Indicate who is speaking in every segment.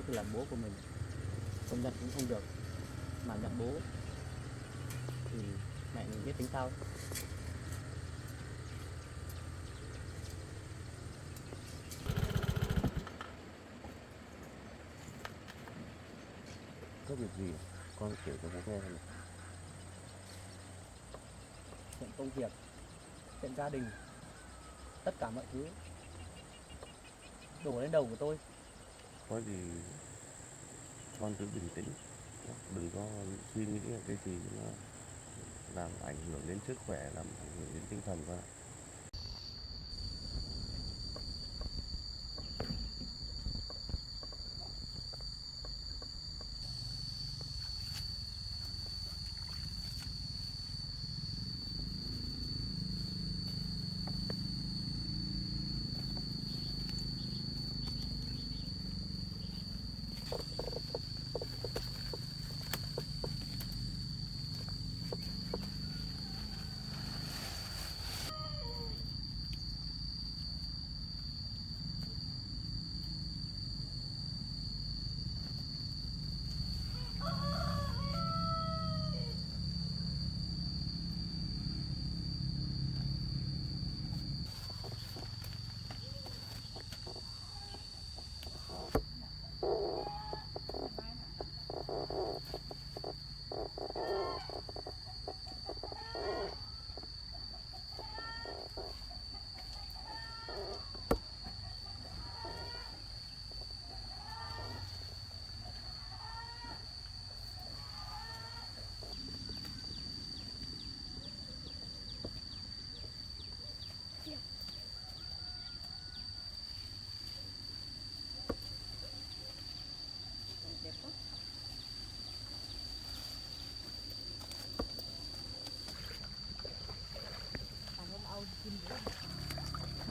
Speaker 1: thì là bố của mình, không nhận cũng không được, mà nhận bố thì mẹ mình biết tính sao.
Speaker 2: Có việc gì con kể cho bố nghe này.
Speaker 1: Chuyện công việc, chuyện gia đình, tất cả mọi thứ đổ lên đầu của tôi.
Speaker 2: Có gì con cứ bình tĩnh, đừng có suy nghĩ cái gì nó làm ảnh hưởng đến sức khỏe, làm ảnh hưởng đến tinh thần con ạ.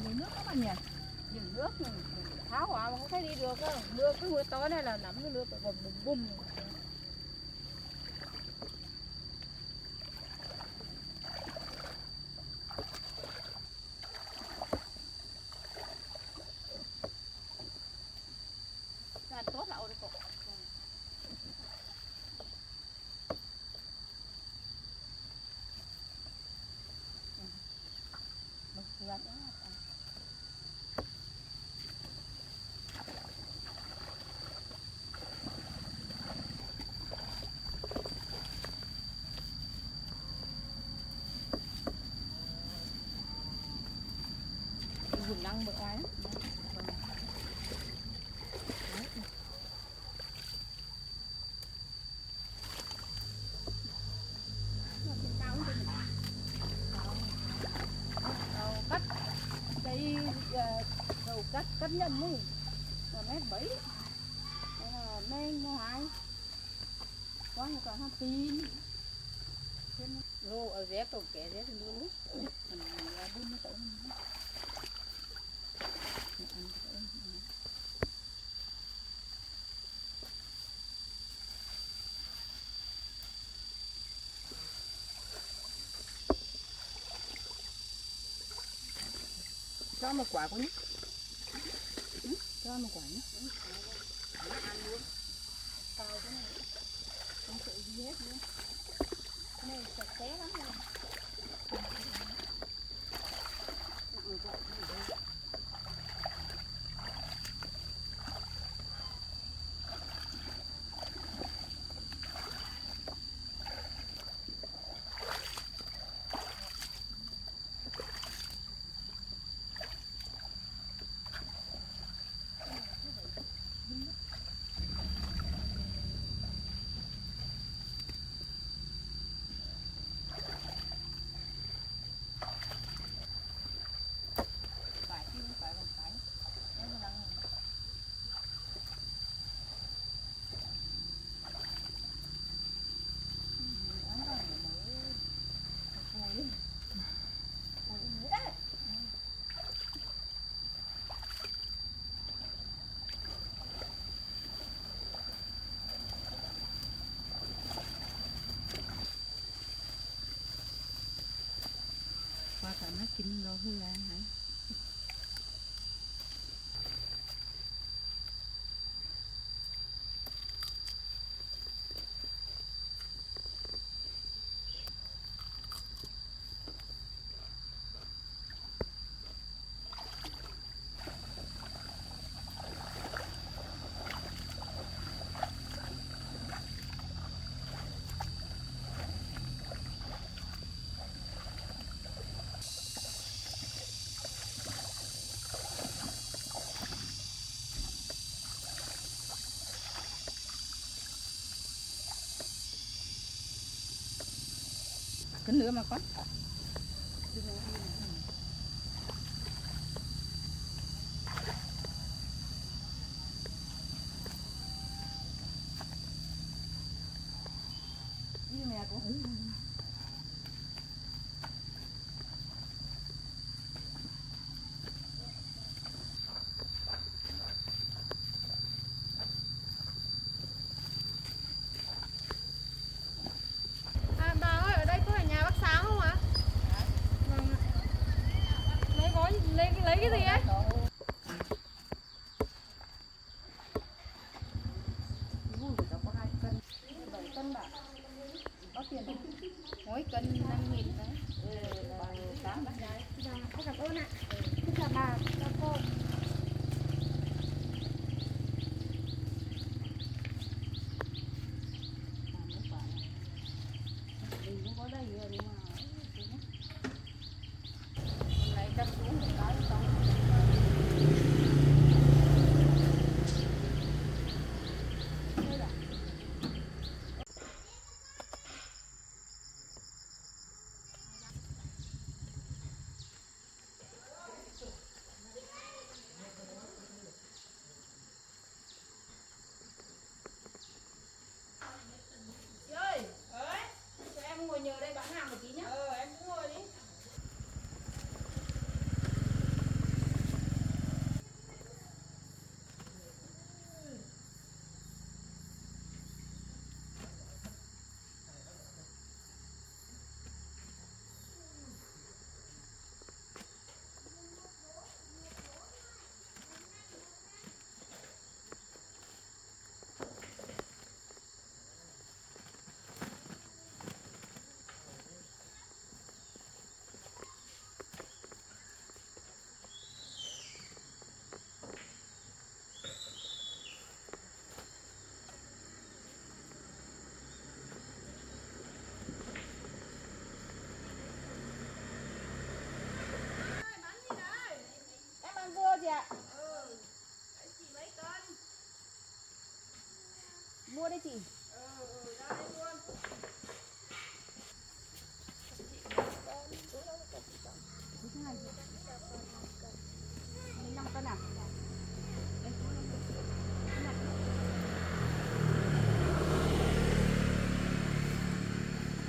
Speaker 3: Nhiều nước lắm anh nhỉ, nhiều nước tháo hòa mà không thấy đi được á. Mưa cái mưa to này là nắm cái nước còn bùm bùm. Ăn tốt là ổn đấy cậu. Dùng năng bự oai lắm. Cắt đây đầu cắt nhầm ấy là mét 7 là men hai có một cái tin lô ở dép đầu kẻ dép thì mua lúc mình buôn nó tổn cho một quả con nhé, cho một quả nhé, ăn luôn, sao cái này không tự gì hết luôn, cái này sạch sẽ lắm rồi. Qua cả nó chín rồi hơi là hả? cân nữa mà con. Như mẹ cũng
Speaker 4: À, bà ơi, ở đây có phải nhà bác Sáng không ạ? Vâng ạ. Lấy gói, lấy cái gì ấy?
Speaker 3: vui của cháu có 2 cân, 7 cân bà. Có tiền không? Mỗi cân 5.000 đấy. Là 8 bát đấy.
Speaker 4: Dạ, con cảm ơn ạ. Xin chào bà, chào cô.
Speaker 3: Mình cũng có đây rồi nhưng mà hôm nay chắc xuống một cái xong. Chị ơi, cho em ngồi nhờ đây bán hàng một tí nhá. Em cũng ngồi đi. Em ăn dưa chị ạ.
Speaker 4: Chị mấy cân?
Speaker 3: Mua đây chị.
Speaker 4: Ra đây luôn.
Speaker 3: Thứ hai chị. 5 cân à? Đây, có 5 cân. Cái này.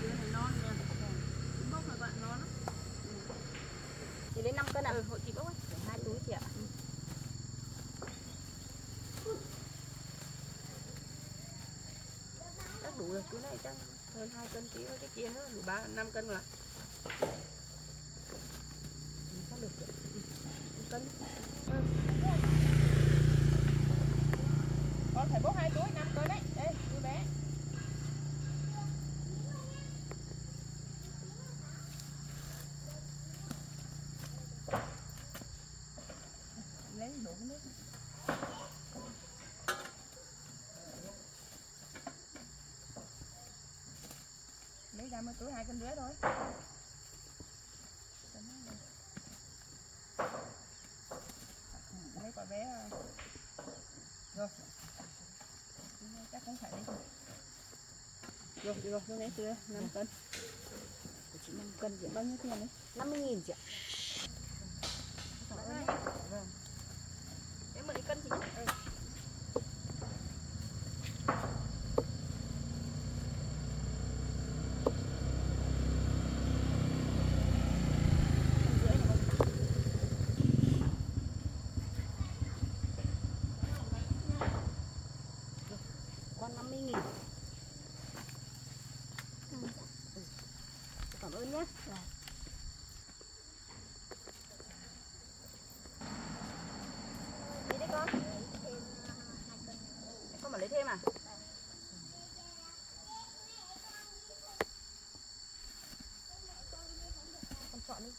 Speaker 3: Dưa này non nè. Bốc là bạn non lắm. Chị lấy 5 cân à? Hộ chị bốc ấy. Để 2 túi chị ạ. Chắc đủ rồi, túi này chắc hơn 2 cân tí với cái kia nữa, đủ 5 cân rồi. Chắc được rồi. 1 cân. Con phải bốc 2 túi 5 cân đấy. Đây, túi bé. Lấy đủ cái nước. Lấy ra một túi 2 cân rưỡi thôi. Lấy quả bé rồi. Chắc cũng phải lấy rồi. Rồi, lấy từ 5 cân. Của chị 5 cân chị bao nhiêu tiền đấy? 50.000 chị ạ. Cảm ơn nhé. Vâng. Em 10 cân chị nhé. Con 50.000. Cảm ơn nhé. Đi đấy con. Con bảo lấy thêm à? Con chọn đi.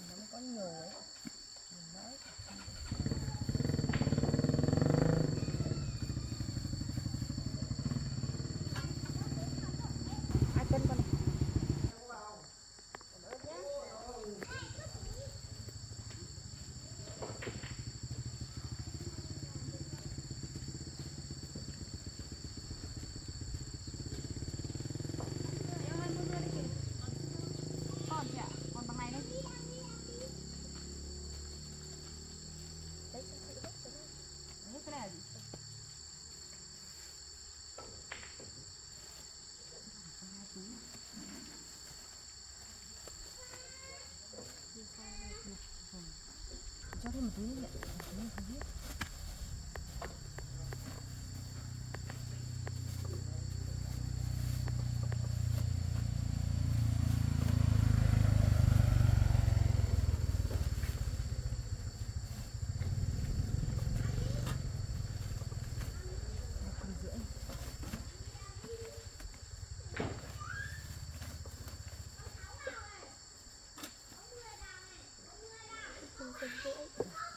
Speaker 3: Nó có nhiều ấy. một túi nhẹ.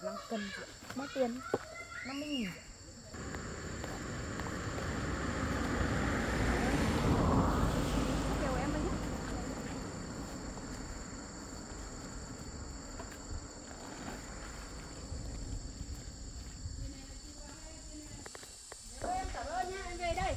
Speaker 3: Năm cân chị. Bao tiền? 50.000. Kêu em đi. Em cảm ơn nhá, em về đây.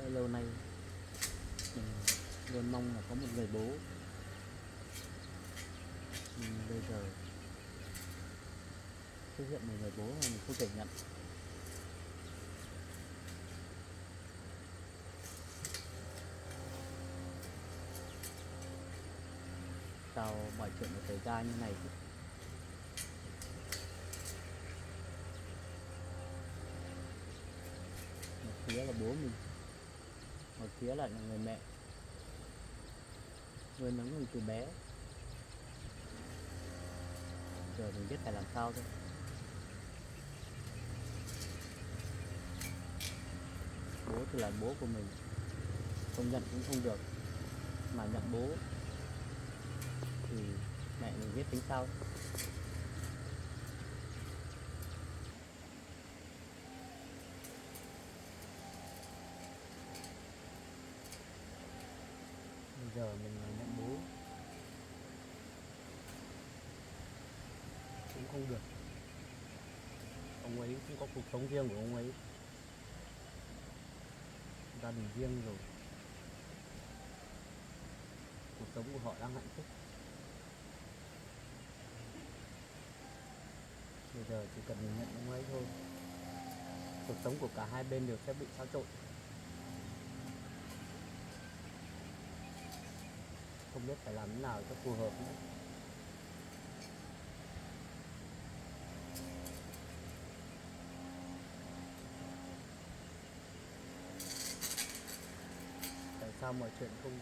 Speaker 1: Lâu nay mình luôn mong là có một người bố, nhưng bây giờ xuất hiện một người bố mà mình không thể nhận. Sao mọi chuyện lại xảy ra như này chứ? Một phía là bố mình, một phía lại là người mẹ nuôi nấng mình từ bé. Giờ mình biết phải làm sao thôi. Bố thì là bố của mình, không nhận cũng không được, mà nhận bố thì mẹ mình biết tính sao. Bây giờ mình là nhận bố cũng không được. Ông ấy cũng có cuộc sống riêng của ông ấy, gia đình riêng rồi, cuộc sống của họ đang hạnh phúc. Bây giờ chỉ cần mình nhận ông ấy thôi, cuộc sống của cả hai bên đều sẽ bị xáo trộn. Không biết phải làm thế nào cho phù hợp nữa. Tại sao mọi chuyện không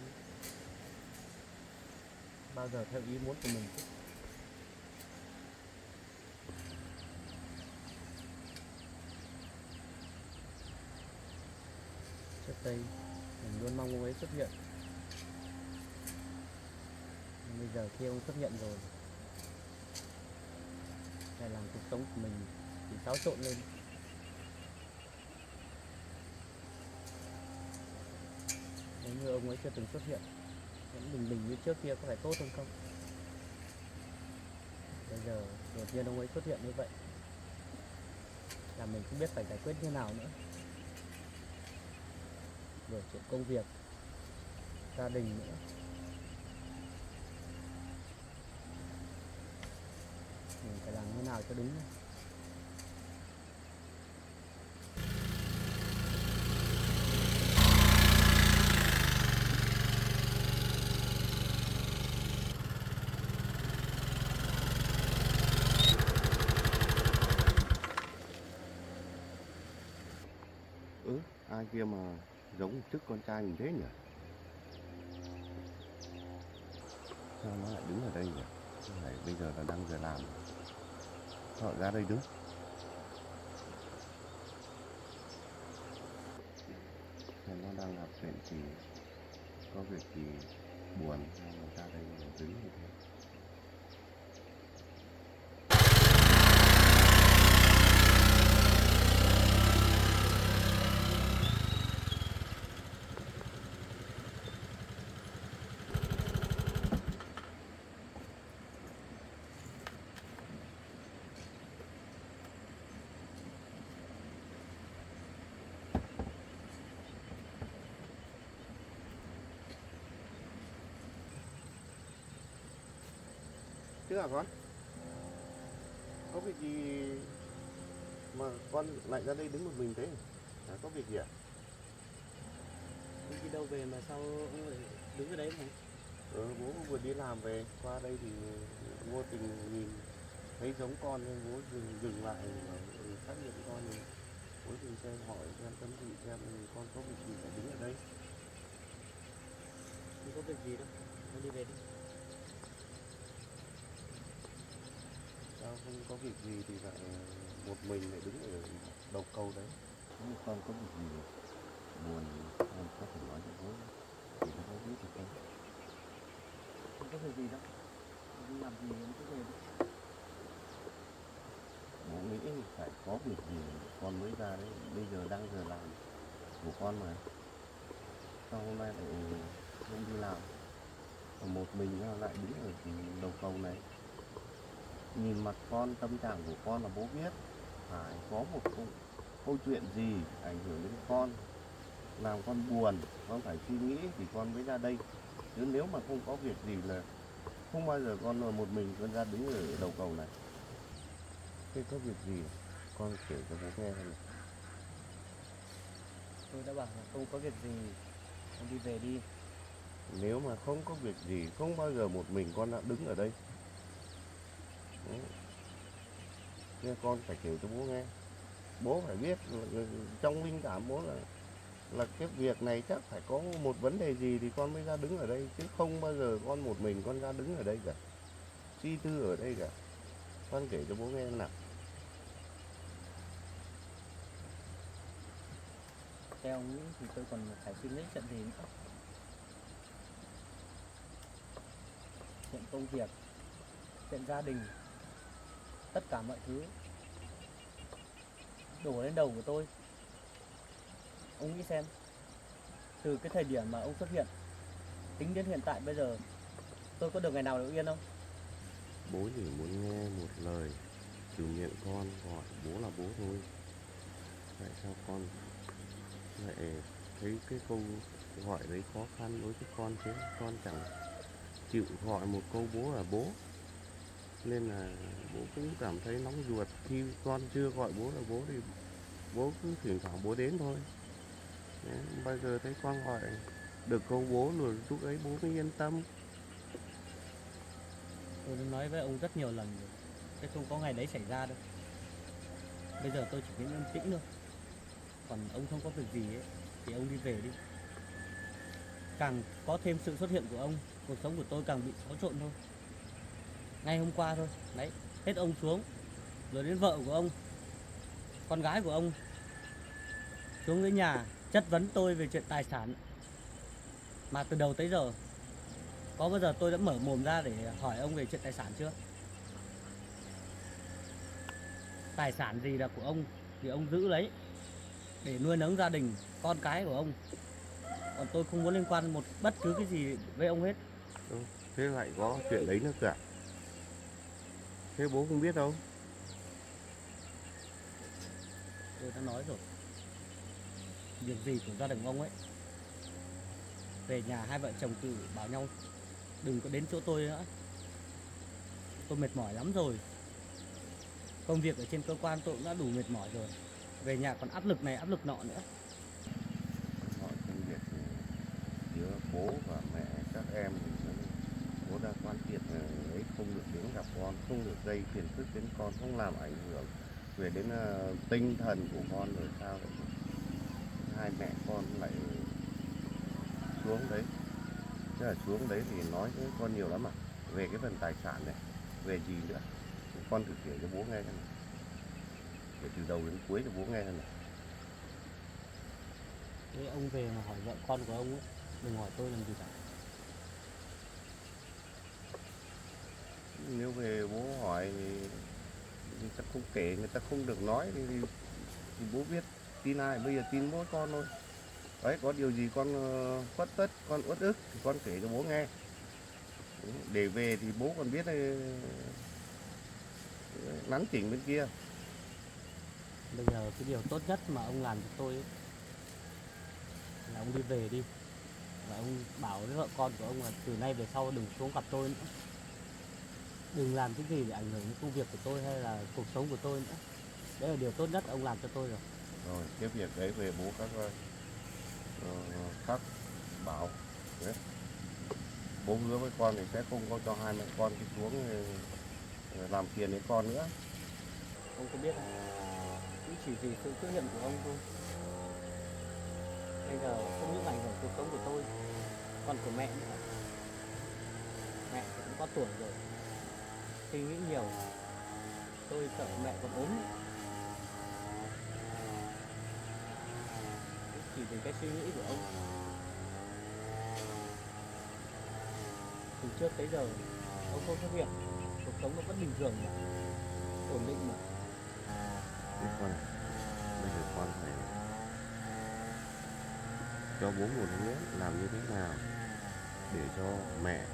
Speaker 1: bao giờ theo ý muốn của mình chứ? Trước đây mình luôn mong ông ấy xuất hiện, nhưng bây giờ khi ông xuất hiện rồi lại làm cuộc sống của mình bị xáo trộn lên. Nếu như ông ấy chưa từng xuất hiện, vẫn bình bình như trước kia có phải tốt hơn không? Bây giờ đột nhiên ông ấy xuất hiện như vậy, là mình không biết phải giải quyết như nào nữa. Rồi chuyện công việc, gia đình nữa. Mình phải làm như nào cho đúng.
Speaker 2: Ai kia mà giống trước con trai mình thế nhỉ? Sao nó lại đứng ở đây nhỉ? Này, bây giờ là đang giờ làm, họ ra đây đứng. Xem nó đang gặp chuyện gì, có việc gì buồn hay là ra đây mà đứng như thế. Chứ hả con? Có việc gì mà con lại ra đây đứng một mình thế? Có việc gì à?
Speaker 1: Đi đâu về mà sao ông lại đứng ở đấy mà?
Speaker 2: Bố vừa đi làm về, qua đây thì vô tình nhìn thấy giống con nên bố dừng lại và phát hiện con thì bố dừng xe hỏi xem tâm sự xem con có việc gì phải đứng ở đây.
Speaker 1: Không có việc gì đâu, con đi về đi.
Speaker 2: Sao không có việc gì thì lại một mình lại đứng ở đầu cầu đấy? Nếu con có việc gì buồn con có thể nói cho bố thì nó có biết được không?
Speaker 1: Không có việc gì đâu, không làm gì em cứ về đi.
Speaker 2: Bố nghĩ phải có việc gì con mới ra đấy, bây giờ đang giờ làm của con mà. Sao hôm nay lại không đi làm, mà một mình lại đứng ở đầu cầu này? Nhìn mặt con, tâm trạng của con là bố biết phải có một câu chuyện gì ảnh hưởng đến con, làm con buồn, con phải suy nghĩ thì con mới ra đây. Chứ nếu mà không có việc gì là không bao giờ con ngồi một mình con ra đứng ở đầu cầu này. Thế có việc gì con kể cho bố nghe này.
Speaker 1: Tôi đã bảo là không có việc gì, con đi về đi.
Speaker 2: Nếu mà không có việc gì, không bao giờ một mình con đã đứng ở đây. Đấy. Nên con phải kể cho bố nghe. Bố phải biết trong linh cảm bố là cái việc này chắc phải có một vấn đề gì thì con mới ra đứng ở đây, chứ không bao giờ con một mình con ra đứng ở đây cả, suy tư ở đây cả. Con kể cho bố nghe nào.
Speaker 1: Theo ông nghĩ thì tôi còn phải suy nghĩ chuyện gì nữa. Chuyện công việc, chuyện gia đình, tất cả mọi thứ đổ lên đầu của tôi. Ông nghĩ xem, từ cái thời điểm mà ông xuất hiện tính đến hiện tại bây giờ, tôi có được ngày nào được yên không?
Speaker 2: Bố chỉ muốn nghe một lời từ miệng con gọi bố là bố thôi. Tại sao con lại thấy cái câu gọi đấy khó khăn đối với con chứ? Con chẳng chịu gọi một câu bố là bố, nên là bố cũng cảm thấy nóng ruột. Khi con chưa gọi bố là bố thì bố cứ thỉnh thoảng bố đến thôi. Đấy, bây giờ thấy con gọi được câu bố rồi, lúc ấy bố mới yên tâm.
Speaker 1: Tôi đã nói với ông rất nhiều lần rồi, chứ không có ngày đấy xảy ra đâu. Bây giờ tôi chỉ biết yên tĩnh thôi. Còn ông không có việc gì ấy, thì ông đi về đi. Càng có thêm sự xuất hiện của ông, cuộc sống của tôi càng bị xáo trộn thôi. Ngay hôm qua thôi, đấy, hết ông xuống, rồi đến vợ của ông, con gái của ông xuống dưới nhà chất vấn tôi về chuyện tài sản. Mà từ đầu tới giờ, có bao giờ tôi đã mở mồm ra để hỏi ông về chuyện tài sản chưa? Tài sản gì là của ông thì ông giữ lấy để nuôi nấng gia đình, con cái của ông. Còn tôi không muốn liên quan một bất cứ cái gì với ông hết.
Speaker 2: Thế lại có chuyện đấy nữa cả? Thế bố không biết đâu?
Speaker 1: Tôi đã nói rồi, việc gì của gia đình ông ấy, về nhà hai vợ chồng tự bảo nhau đừng có đến chỗ tôi nữa. Tôi mệt mỏi lắm rồi. Công việc ở trên cơ quan tôi cũng đã đủ mệt mỏi rồi. Về nhà còn áp lực này áp lực nọ nữa.
Speaker 2: Mọi công việc giữa bố và mẹ các em thì bố đã quan triệt là ấy không được đến gặp con, không được gây phiền phức đến con, không làm ảnh hưởng về đến tinh thần của con rồi sao vậy. Hai mẹ con lại xuống đấy, tức là xuống đấy thì nói với con nhiều lắm à, về cái phần tài sản này, về gì nữa, con thử kể cho bố nghe xem nào, kể từ đầu đến cuối cho bố nghe xem nào.
Speaker 1: Thế ông về mà hỏi vợ con của ông ấy, đừng hỏi tôi làm gì cả.
Speaker 2: Nếu về bố hỏi thì người ta không kể, người ta không được nói thì bố biết tin ai, bây giờ tin mỗi con thôi. Đấy, có điều gì con khuất tất, con uất ức thì con kể cho bố nghe. Để về thì bố còn biết nắn chỉnh bên kia.
Speaker 1: Bây giờ cái điều tốt nhất mà ông làm cho tôi ấy, là ông đi về đi. Và ông bảo với vợ con của ông là từ nay về sau đừng xuống gặp tôi nữa. Đừng làm cái gì để ảnh hưởng đến công việc của tôi hay là cuộc sống của tôi nữa. Đấy là điều tốt nhất ông làm cho tôi rồi.
Speaker 2: Rồi cái việc đấy về bố các bảo đấy. Bố hứa với con thì sẽ không có cho hai mẹ con đi xuống làm phiền đến con nữa.
Speaker 1: Ông có biết không? Cũng chỉ vì sự xuất hiện của ông thôi. Bây giờ không những ảnh hưởng cuộc sống của tôi, còn của mẹ nữa. Mẹ cũng có tuổi rồi, suy nghĩ nhiều. Tôi sợ mẹ còn ốm nữa. Cũng chỉ vì cái suy nghĩ của ông. Từ trước tới giờ ông không xuất hiện, cuộc sống nó vẫn bình thường mà, ổn định mà.
Speaker 2: Biết con này, bây giờ con phải cho bố một hứa làm như thế nào để cho mẹ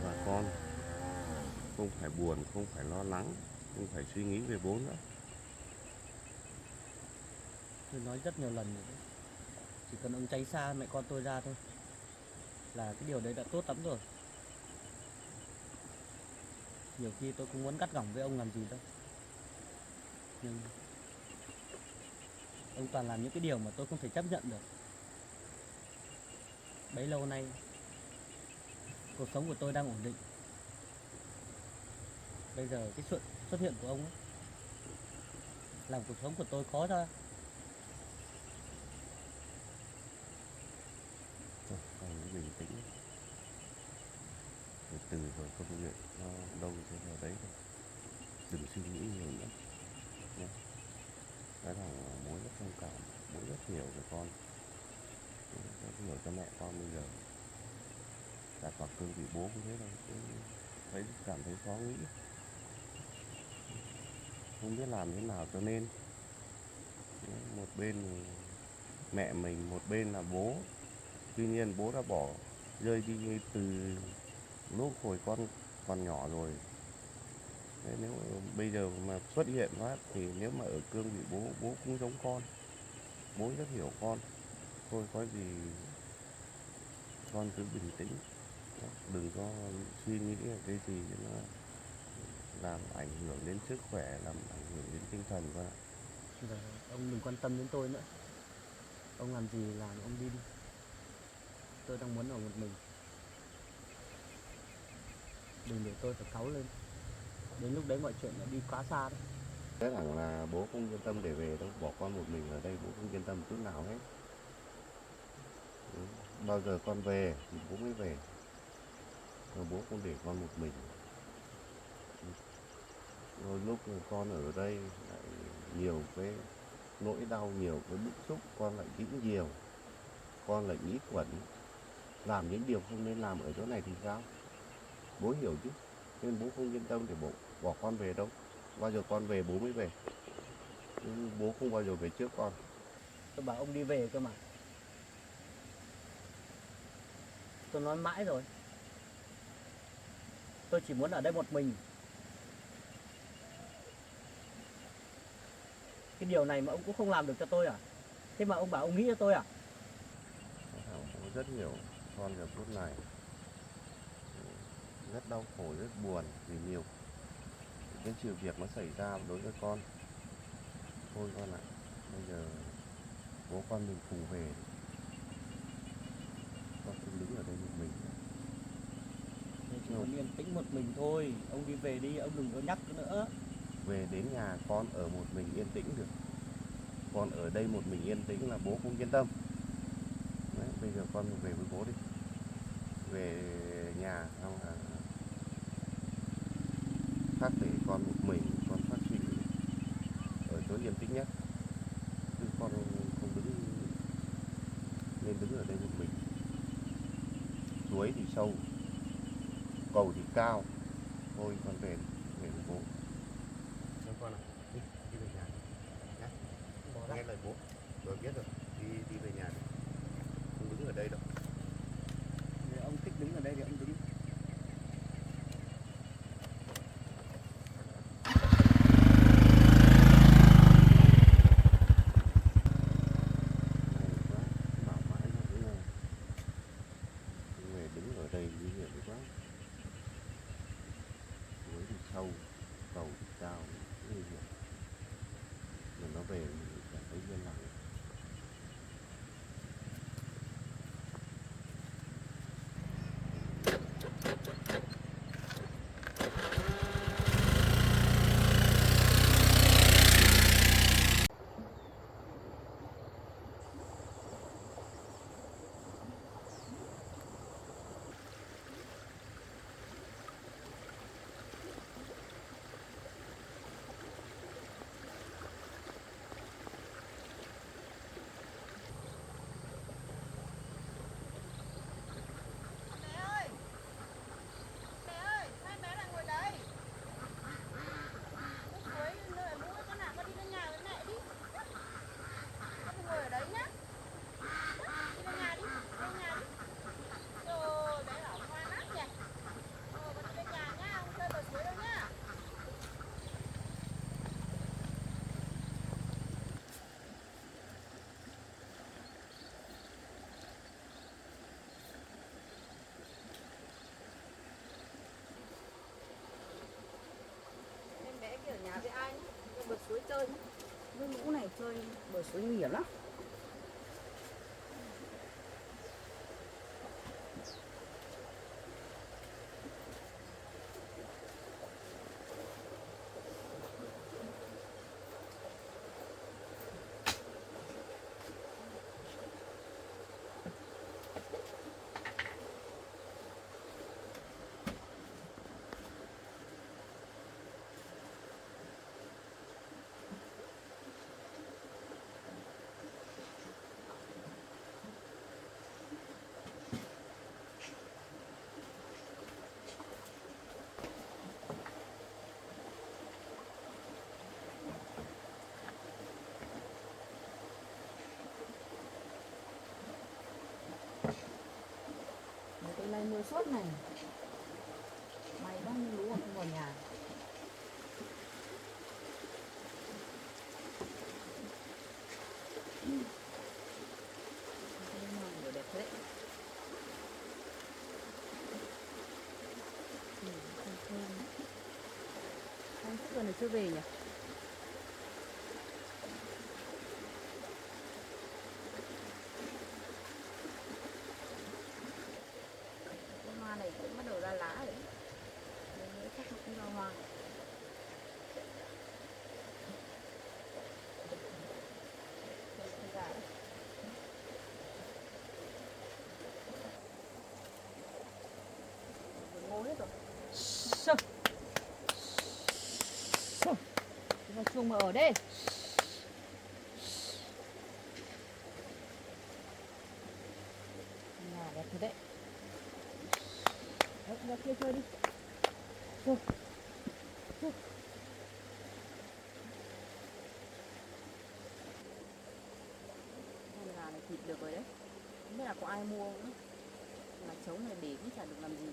Speaker 2: và con không phải buồn, không phải lo lắng, không phải suy nghĩ về bố nữa.
Speaker 1: Tôi nói rất nhiều lần rồi đấy. Chỉ cần ông tránh xa mẹ con tôi ra thôi là cái điều đấy đã tốt lắm rồi. Nhiều khi tôi cũng muốn cắt gỏng với ông làm gì đâu, nhưng ông toàn làm những cái điều mà tôi không thể chấp nhận được. Bấy lâu nay cuộc sống của tôi đang ổn định. Bây giờ cái sự xuất hiện của ông ấy làm cuộc sống của tôi khó ra.
Speaker 2: Thôi, con cứ bình tĩnh, từ từ rồi công việc nó đâu thế nào đấy thôi, đừng suy nghĩ nhiều nữa nhé. Cái thằng bố rất thông cảm, bố rất hiểu về con, rất hiểu cho mẹ con bây giờ. Đã cả cương vị bố cũng thế thôi, cũng thấy cảm thấy khó nghĩ, không biết làm thế nào cho nên. Một bên thì mẹ mình, một bên là bố. Tuy nhiên bố đã bỏ rơi đi từ lúc hồi con còn nhỏ rồi. Thế nếu bây giờ mà xuất hiện phát thì nếu mà ở cương vị bố, bố cũng giống con, bố rất hiểu con. Thôi có gì con cứ bình tĩnh, đừng có suy nghĩ cái gì nó làm ảnh hưởng đến sức khỏe, làm ảnh hưởng đến tinh thần con ạ.
Speaker 1: Giờ ông đừng quan tâm đến tôi nữa. Ông làm gì làm ông đi đi. Tôi đang muốn ở một mình. Đừng để tôi phải cáu lên. Đến lúc đấy mọi chuyện đã đi quá xa đấy.
Speaker 2: Thế rằng là bố không yên tâm để về đâu, bỏ con một mình ở đây bố không yên tâm chút nào hết. Bao giờ con về thì bố mới về, rồi bố không để con một mình. Rồi lúc con ở đây lại nhiều cái nỗi đau, nhiều cái bức xúc, con lại nghĩ nhiều, con lại nghĩ quẩn, làm những điều không nên làm ở chỗ này thì sao? Bố hiểu chứ, nên bố không yên tâm để bỏ con về đâu. Bao giờ con về bố mới về, nhưng bố không bao giờ về trước con.
Speaker 1: Tôi bảo ông đi về cơ mà. Tôi nói mãi rồi. Tôi chỉ muốn ở đây một mình. cái điều này mà ông cũng không làm được cho tôi à? Thế mà ông bảo ông nghĩ cho tôi à?
Speaker 2: Thảo có rất nhiều con giờ phút này rất đau khổ, rất buồn vì nhiều cái sự việc nó xảy ra đối với con. Thôi con ạ, bây giờ bố con mình cùng về đi. Con không đứng ở đây một mình nữa.
Speaker 1: Tôi chỉ muốn yên tĩnh một mình thôi. Ông đi về đi, ông đừng có nhắc nữa.
Speaker 2: Về đến nhà con ở một mình yên tĩnh được. Con ở đây một mình yên tĩnh là bố không yên tâm. Đấy, bây giờ con về với bố đi. Về nhà xong là khác để con một mình, con phát suy nghĩ ở chỗ yên tĩnh nhất. Chứ con không nên đứng ở đây một mình. Suối thì sâu, cầu thì cao. Thôi con về với bố. Cho con ạ, đi về nhà nhé. Nghe lời bố. Rồi biết rồi, đi về nhà đi. Không đứng ở đây đâu.
Speaker 1: Nếu ông thích đứng ở đây thì ông đứng.
Speaker 2: Bảo mãi nó cũng nghe. Về đứng ở đây nguy hiểm quá. Suối thì sâu, cầu thì cao, nguy hiểm. Mà nó về mình cảm thấy yên lặng.
Speaker 3: Ở nhà với ai nhé, bờ suối chơi nhé. Với mũ này chơi bờ suối nguy hiểm lắm. Cái này mưa suốt này, mày bao nhiêu lũ mà không vào nhà. Mưa đẹp thế. Anh thích giờ này chưa về nhỉ? Hoa này cũng bắt đầu ra lá rồi. Nên nữa chắc nó cũng ra hoa. Ngô hết rồi. Sơ. Sơ. Chúng ta chuông mà ở đây. Nhà đẹp thật đấy. Đấy, ra kia chơi đi. Chơi. Chơi. Con gà này thịt được rồi đấy. Không biết là có ai mua không? Mà trống này để cũng chả được làm gì.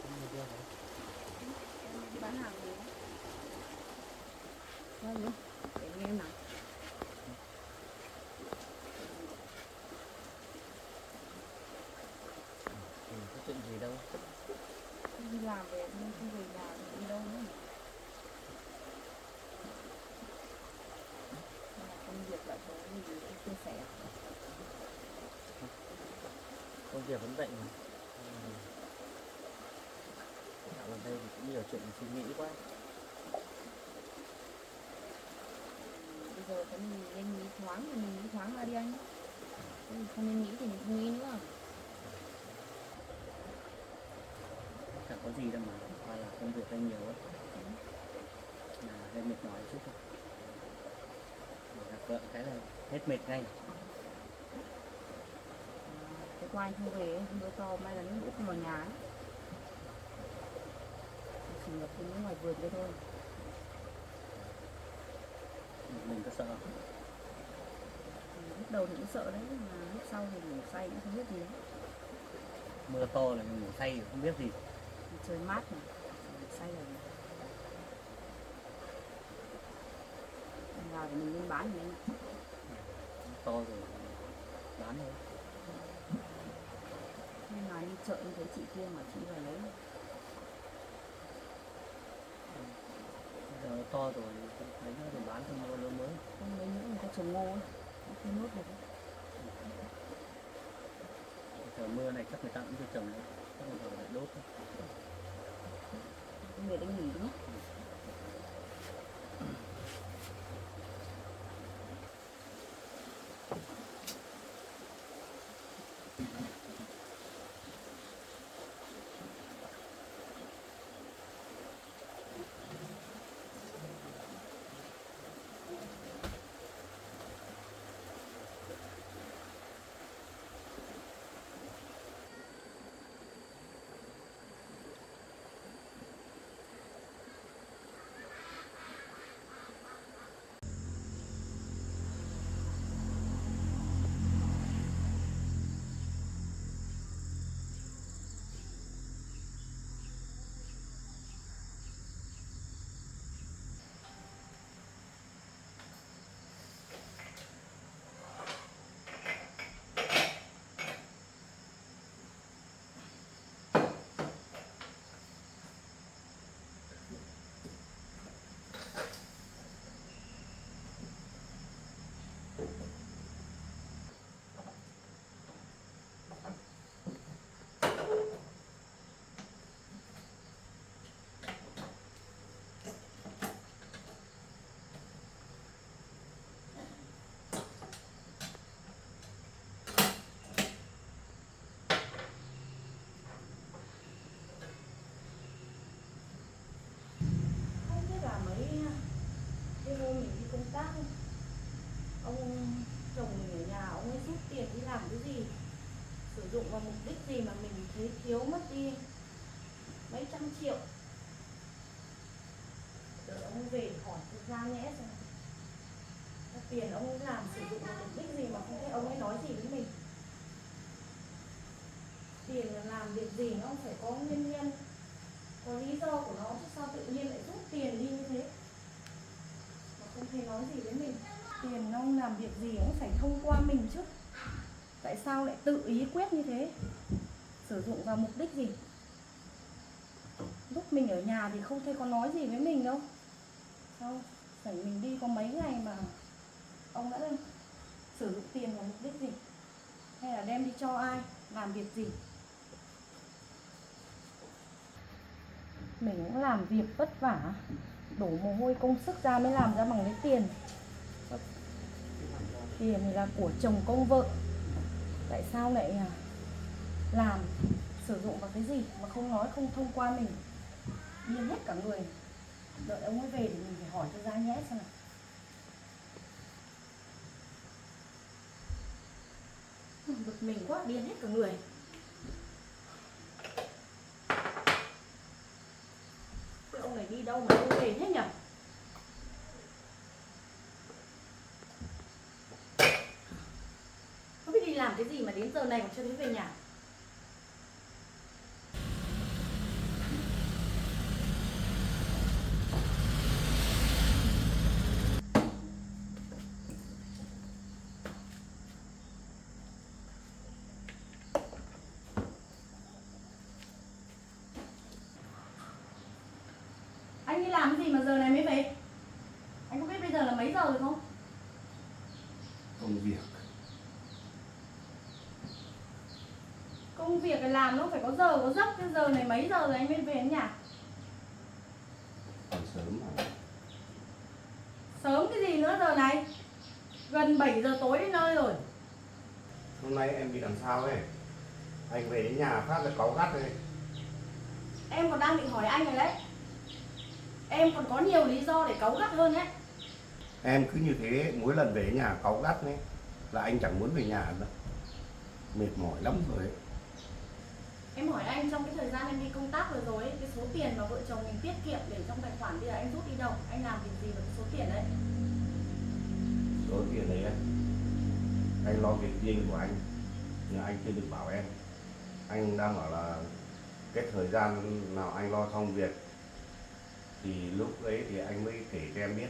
Speaker 1: Không được đâu.
Speaker 3: Em đi bán hàng gì? Vâng nhá, để nghe nào.
Speaker 1: Có chuyện gì đâu.
Speaker 3: Em đi làm về nhưng không về nhà thì đi đâu nữa. Nên là công việc lại có gì để chia sẻ.
Speaker 1: Công việc vẫn vậy mà. Dạo gần đây thì cũng nhiều chuyện suy nghĩ quá.
Speaker 3: Bây giờ cái mình nên nghĩ thoáng thì mình nghĩ thoáng ra đi anh. Mình không nên nghĩ thì mình không nghĩ nữa.
Speaker 1: Chẳng có gì đâu mà, qua là công việc hơi nhiều ấy. Là hơi mệt mỏi chút thôi. Mà gặp vợ cái là hết mệt ngay.
Speaker 3: Cái qua anh không về ấy, mưa to may là nước cũng không vào nhà ấy. Chỉ ngập xuống ngoài vườn đây thôi.
Speaker 1: Mình có sợ không?
Speaker 3: Lúc đầu thì cũng sợ đấy, mà lúc sau thì ngủ say cũng không biết gì.
Speaker 1: Mưa to là mình ngủ say thì không biết gì.
Speaker 3: Trời mát mà, ngủ say là vào thì mình nên bán thì anh ạ.
Speaker 1: To rồi bán thôi.
Speaker 3: Nhưng mà đi chợ em thấy chị kia mà chị vào lấy.
Speaker 1: Giờ nó to rồi lấy nó để bán không mua lúa mới.
Speaker 3: Không mấy nữa người ta trồng ngô ấy, nó không nuốt được.
Speaker 1: Giờ mưa này chắc người ta cũng chưa trồng đâu, chắc người ta lại đốt thôi.
Speaker 3: Không để anh nghỉ đúng không? Không biết là mấy cái hôm mình đi công tác, ông chồng mình ở nhà ông ấy rút tiền đi làm cái gì, sử dụng vào mục đích gì mà mình thấy thiếu mất đi mấy trăm triệu. Đợi ông về hỏi thực ra nhẽ xem cái tiền ông ấy làm sử dụng vào mục đích gì mà không thấy ông ấy nói gì với mình. Tiền là làm việc gì nó phải có nguyên nhân, có lý do của nó, chứ sao tự nhiên lại rút tiền đi như thế mà không thấy nói gì với mình. Tiền ông làm việc gì cũng phải thông qua mình chứ, tại sao lại tự ý quyết như thế, sử dụng vào mục đích gì. Lúc mình ở nhà thì không thấy có nói gì với mình đâu, sao phải mình đi có mấy ngày mà ông đã sử dụng tiền vào mục đích gì, hay là đem đi cho ai, làm việc gì. Mình cũng làm việc vất vả, đổ mồ hôi công sức ra mới làm ra bằng cái tiền. Tiền thì là của chồng công vợ, tại sao lại làm sử dụng vào cái gì mà không nói, không thông qua mình. Điên hết cả người. Đợi ông ấy về thì mình phải hỏi cho ra nhẽ xem nào. Bực mình quá, điên hết cả người. Cái ông này đi đâu mà không về thế nhỉ? Không biết đi làm cái gì mà đến giờ này còn chưa thấy về nhà. đi làm cái gì mà giờ này mới về? Anh có biết bây giờ là mấy giờ rồi không?
Speaker 2: Công việc.
Speaker 3: Công việc phải làm nó phải có giờ có giấc, cái giờ này mấy giờ rồi anh mới về đến nhà?
Speaker 2: Còn sớm mà.
Speaker 3: Sớm cái gì nữa giờ này? Gần 7 giờ tối đến nơi rồi.
Speaker 2: Hôm nay em bị làm sao ấy? Anh về đến nhà phát là cáu gắt này.
Speaker 3: Em còn đang định hỏi anh rồi đấy. Em còn có nhiều lý do để cáu gắt hơn đấy.
Speaker 2: Em cứ như thế, mỗi lần về nhà cáu gắt ấy là anh chẳng muốn về nhà nữa. Mệt mỏi lắm rồi ấy.
Speaker 3: Em hỏi anh trong cái thời gian em đi công tác vừa rồi ấy, cái số tiền mà vợ chồng mình tiết kiệm để trong tài khoản bây giờ anh rút đi đâu? Anh làm việc gì với cái số tiền đấy?
Speaker 2: Số tiền đấy anh lo việc riêng của anh, nhưng anh chưa được bảo em. Anh đang bảo là cái thời gian nào anh lo xong việc thì lúc đấy thì anh mới kể cho em biết.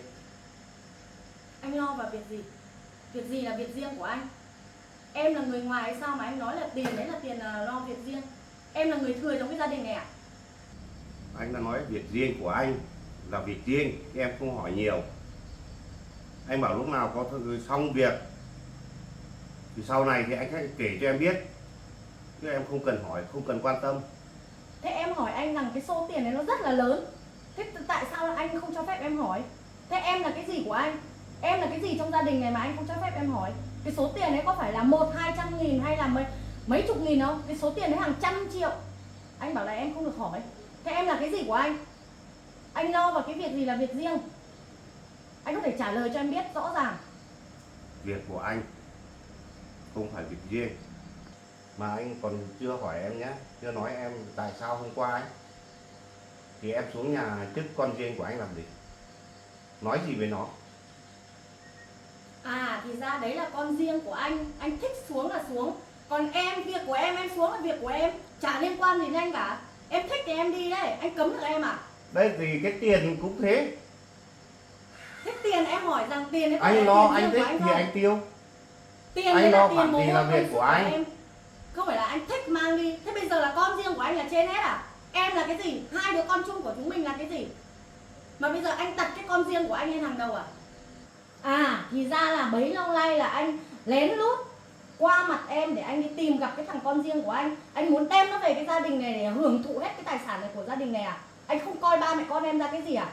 Speaker 3: Anh lo vào việc gì? Việc gì là việc riêng của anh? Em là người ngoài hay sao mà anh nói là tiền đấy là tiền là lo việc riêng? Em là người thừa trong cái gia đình này à?
Speaker 2: Anh đã nói việc riêng của anh là việc riêng, em không hỏi nhiều. Anh bảo lúc nào có xong việc thì sau này thì anh sẽ kể cho em biết, chứ em không cần hỏi, không cần quan tâm.
Speaker 3: Thế em hỏi anh rằng cái số tiền này nó rất là lớn. Thế tại sao anh không cho phép em hỏi? Thế em là cái gì của anh? Em là cái gì trong gia đình này mà anh không cho phép em hỏi? Cái số tiền đấy có phải là 100-200 nghìn hay là mấy chục nghìn không? Cái số tiền đấy hàng trăm triệu. Anh bảo là em không được hỏi. Thế em là cái gì của anh? Anh lo vào cái việc gì là việc riêng? Anh có thể trả lời cho em biết rõ ràng.
Speaker 2: Việc của anh không phải việc riêng. Mà anh còn chưa hỏi em nhé, chưa nói em tại sao hôm qua ấy thì em xuống nhà chức con riêng của anh làm gì, nói gì với nó.
Speaker 3: À thì ra đấy là con riêng của anh thích xuống là xuống. Còn em, việc của em xuống là việc của em, chả liên quan gì đến anh cả. Em thích thì em đi đấy, anh cấm được em à?
Speaker 2: Đây thì cái tiền cũng thế.
Speaker 3: Thế tiền em hỏi rằng tiền đấy
Speaker 2: Anh lo,
Speaker 3: tiền
Speaker 2: anh
Speaker 3: riêng
Speaker 2: thích
Speaker 3: của
Speaker 2: thì
Speaker 3: không?
Speaker 2: anh tiêu.
Speaker 3: Tiền
Speaker 2: anh
Speaker 3: đấy
Speaker 2: lo
Speaker 3: là
Speaker 2: khoản
Speaker 3: tiền mồ
Speaker 2: gì
Speaker 3: hôi
Speaker 2: là việc
Speaker 3: công sức
Speaker 2: của anh.
Speaker 3: em. Không phải là anh thích mang đi. Thế bây giờ là con riêng của anh là trên hết à? Em là cái gì? Hai đứa con chung của chúng mình là cái gì? Mà bây giờ anh đặt cái con riêng của anh lên hàng đầu à? À thì ra là bấy lâu nay là anh lén lút qua mặt em để anh đi tìm gặp cái thằng con riêng của anh. Anh muốn đem nó về cái gia đình này để hưởng thụ hết cái tài sản này của gia đình này à? Anh không coi ba mẹ con em ra cái gì à?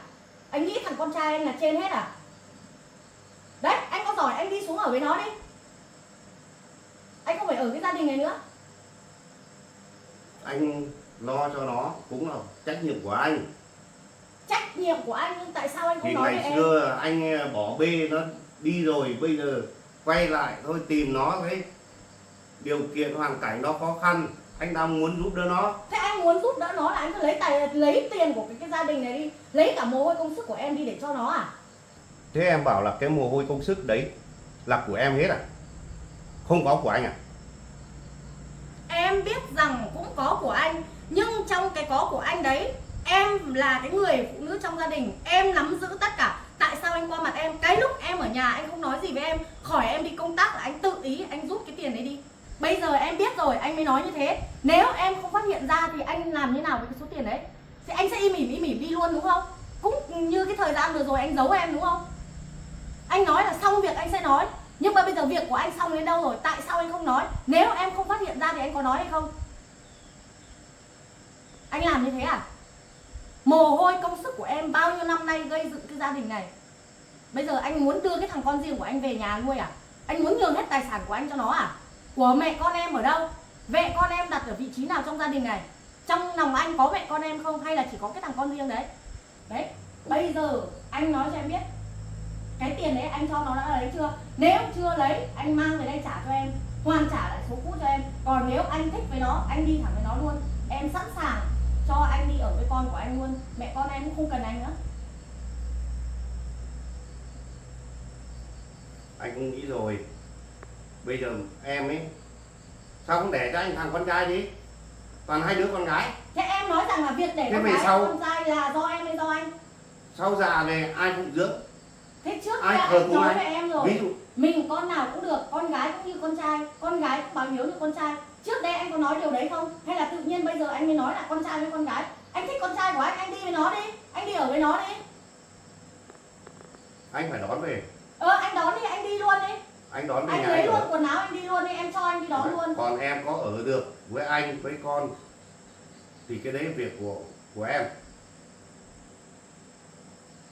Speaker 3: Anh nghĩ thằng con trai anh là trên hết à? Đấy, anh có giỏi anh đi xuống ở với nó đi. Anh không phải ở cái gia đình này nữa.
Speaker 2: Anh lo cho nó cũng là trách nhiệm của anh.
Speaker 3: Trách nhiệm của anh, nhưng tại sao anh không
Speaker 2: Thì
Speaker 3: nói với
Speaker 2: ngày
Speaker 3: em?
Speaker 2: xưa anh bỏ bê nó đi rồi, bây giờ quay lại thôi tìm nó, thấy điều kiện hoàn cảnh nó khó khăn, anh đang muốn giúp đỡ nó.
Speaker 3: Thế anh muốn giúp đỡ nó là anh cứ lấy tiền của cái gia đình này đi, lấy cả mồ hôi công sức của em đi để cho nó à?
Speaker 2: Thế em bảo là cái mồ hôi công sức đấy là của em hết à? Không có của anh à?
Speaker 3: Em biết rằng cũng có của anh, nhưng trong cái có của anh đấy, em là cái người phụ nữ trong gia đình, em nắm giữ tất cả. Tại sao anh qua mặt em? Cái lúc em ở nhà anh không nói gì với em, khỏi em đi công tác là anh tự ý anh rút cái tiền đấy đi. Bây giờ em biết rồi anh mới nói như thế. Nếu em không phát hiện ra thì anh làm như nào với cái số tiền đấy? Thì anh sẽ im ỉm đi luôn đúng không? Cũng như cái thời gian vừa rồi anh giấu em đúng không? Anh nói là xong việc anh sẽ nói, nhưng mà bây giờ việc của anh xong đến đâu rồi? Tại sao anh không nói? Nếu em không phát hiện ra thì anh có nói hay không? Anh làm như thế à? Mồ hôi công sức của em bao nhiêu năm nay gây dựng cái gia đình này, bây giờ anh muốn đưa cái thằng con riêng của anh về nhà nuôi à? Anh muốn nhường hết tài sản của anh cho nó à? Của mẹ con em ở đâu? Mẹ con em đặt ở vị trí nào trong gia đình này? Trong lòng anh có mẹ con em không? Hay là chỉ có cái thằng con riêng đấy? Đấy, bây giờ anh nói cho em biết, cái tiền đấy anh cho nó đã lấy chưa? Nếu chưa lấy, anh mang về đây trả cho em, hoàn trả lại số cũ cho em. Còn nếu anh thích với nó, anh đi thẳng với nó luôn. Em sẵn sàng cho anh đi ở với con của anh luôn. Mẹ con em cũng không cần anh nữa.
Speaker 2: Anh cũng nghĩ rồi. Bây giờ em ấy sao không để cho anh thằng con trai đi, toàn hai đứa con gái.
Speaker 3: Thế em nói rằng là việc để con
Speaker 2: về
Speaker 3: gái
Speaker 2: sau-
Speaker 3: con trai là do em hay do anh?
Speaker 2: Sau già này ai cũng dưỡng.
Speaker 3: Thế trước
Speaker 2: Ai
Speaker 3: kia
Speaker 2: thờ
Speaker 3: anh
Speaker 2: cùng
Speaker 3: nói
Speaker 2: ai?
Speaker 3: với em rồi,
Speaker 2: Ví dụ
Speaker 3: mình con nào cũng được, con gái cũng như con trai, con gái cũng báo hiếu như con trai. Trước đây anh có nói điều đấy không? Hay là tự nhiên bây giờ anh mới nói là con trai với con gái? Anh thích con trai của anh đi với nó đi, Anh đi ở với nó đi.
Speaker 2: Anh phải đón về.
Speaker 3: Anh đón đi, anh đi luôn đi.
Speaker 2: Anh đón về
Speaker 3: Anh
Speaker 2: nhà
Speaker 3: lấy
Speaker 2: anh
Speaker 3: luôn
Speaker 2: ở.
Speaker 3: quần áo anh đi luôn đi, em cho anh đi đón luôn.
Speaker 2: Còn em có ở được với anh với con thì cái đấy là việc của em.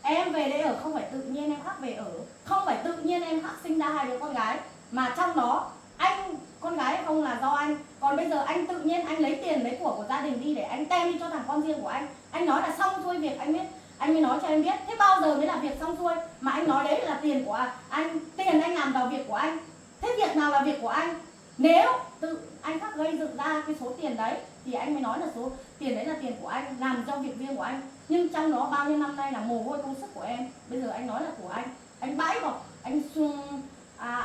Speaker 3: Em về đây ở không phải tự nhiên em khắc về ở, không phải tự nhiên em khắc sinh ra hai đứa con gái, mà trong đó anh con gái không là do anh. Còn bây giờ anh tự nhiên anh lấy tiền lấy của gia đình đi để anh tem đi cho thằng con riêng của anh. Anh nói là xong xuôi việc, anh biết, anh mới nói cho em biết. Thế bao giờ mới là việc xong xuôi mà anh nói đấy là tiền của anh, tiền anh làm vào việc của anh. Thế việc nào là việc của anh? Nếu tự anh khắc gây dựng ra cái số tiền đấy thì anh mới nói là số tiền đấy là tiền của anh, làm cho việc riêng của anh. Nhưng trong đó bao nhiêu năm nay là mồ hôi công sức của em, bây giờ anh nói là của anh bãi bỏ,